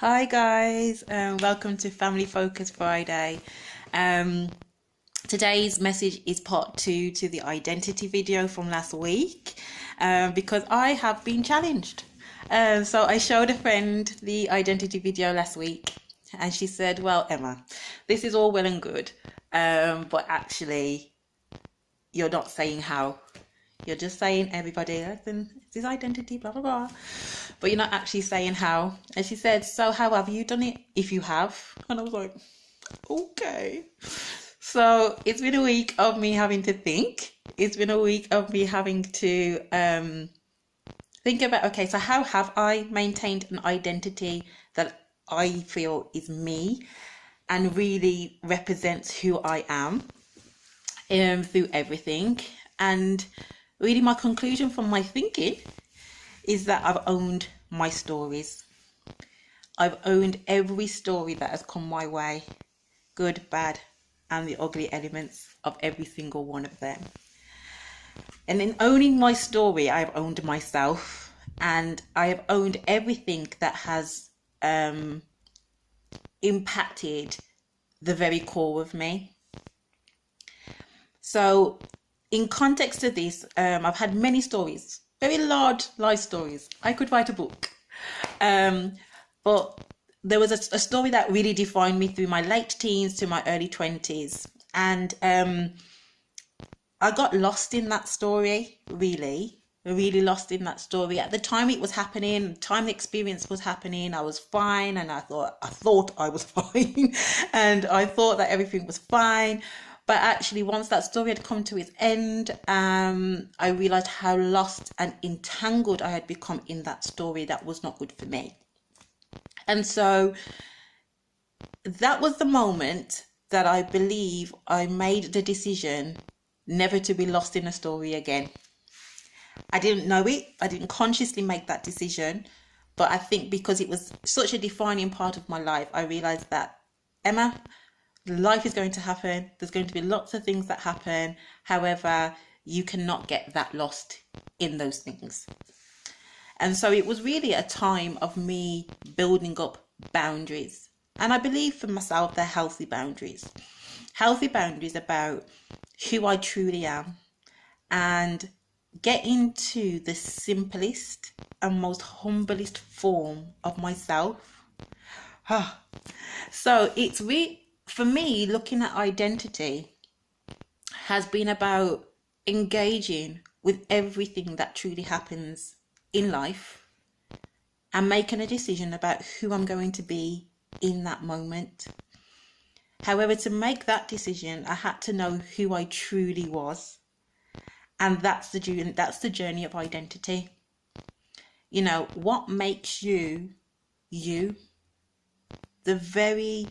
Hi guys, welcome to Family Focus Friday. Um, Today's message is part two to the identity video from last week because I have been challenged. So I showed a friend the identity video last week and she said, well, Emma, this is all well and good, but actually you're not saying how. You're just saying everybody, listen, it's his identity, blah, blah, blah. But you're not actually saying how. And she said, so how have you done it, if you have? And I was like, okay. So it's been a week of me having to think. It's been a week of me having to think about, okay, so how have I maintained an identity that I feel is me and really represents who I am through everything. And really my conclusion from my thinking is that I've owned my stories. I've owned every story that has come my way, good, bad, and the ugly elements of every single one of them. And in owning my story, I've owned myself, and I have owned everything that has impacted the very core of me. So in context of this, I've had many stories, very large life stories. I could write a book. But there was a story that really defined me through my late teens to my early 20s. And I got lost in that story, really lost in that story. At the time it was happening, time the experience was happening, I was fine, and I thought I was fine, and I thought that everything was fine. But actually, once that story had come to its end, I realized how lost and entangled I had become in that story that was not good for me. And so that was the moment that I believe I made the decision never to be lost in a story again. I didn't know it. I didn't consciously make that decision. But I think because it was such a defining part of my life, I realized that, Emma, life is going to happen. There's going to be lots of things that happen. However, you cannot get that lost in those things. And so it was really a time of me building up boundaries. And I believe for myself, they're healthy boundaries. Healthy boundaries about who I truly am and get into the simplest and most humblest form of myself. So it's for me, looking at identity has been about engaging with everything that truly happens in life and making a decision about who I'm going to be in that moment. However, to make that decision, I had to know who I truly was. And that's the journey of identity. You know, what makes you, you, the very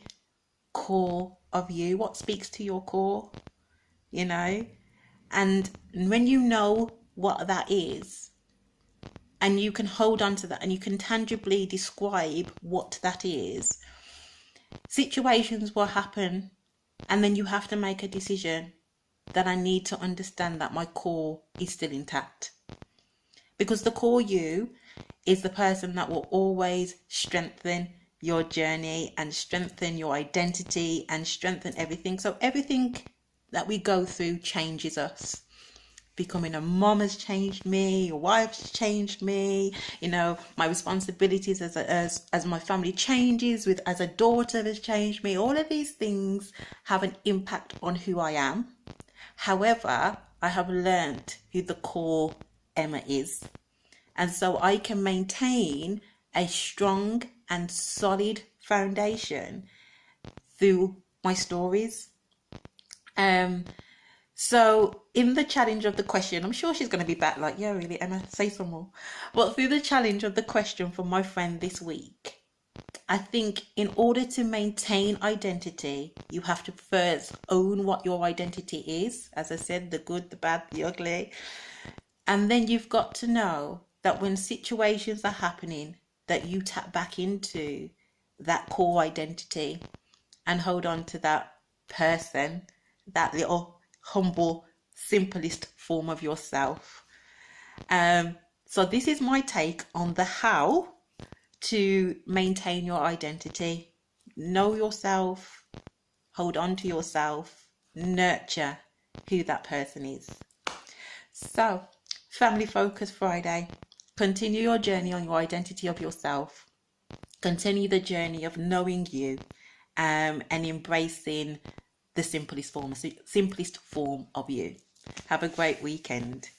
core of you, what speaks to your core, you know. And when you know what that is, and you can hold on to that, and you can tangibly describe what that is, situations will happen, and then you have to make a decision that I need to understand that my core is still intact. Because the core you is the person that will always strengthen your journey and strengthen your identity and strengthen everything. So everything that we go through changes us. Becoming a mom has changed me, a wife has changed me, you know, my responsibilities as my family changes, as a daughter has changed me. All of these things have an impact on who I am. However, I have learned who the core Emma is. And so I can maintain a strong and solid foundation through my stories. So in the challenge of the question, I'm sure she's going to be back like, yeah, really, Emma, say some more. But through the challenge of the question from my friend this week, I think in order to maintain identity, you have to first own what your identity is. As I said, the good, the bad, the ugly. And then you've got to know that when situations are happening, that you tap back into that core identity and hold on to that person, that little humble, simplest form of yourself. So this is my take on the how to maintain your identity. Know yourself, hold on to yourself, nurture who that person is. So, Family Focus Friday. Continue your journey on your identity of yourself. Continue the journey of knowing you, and embracing the simplest form of you. Have a great weekend.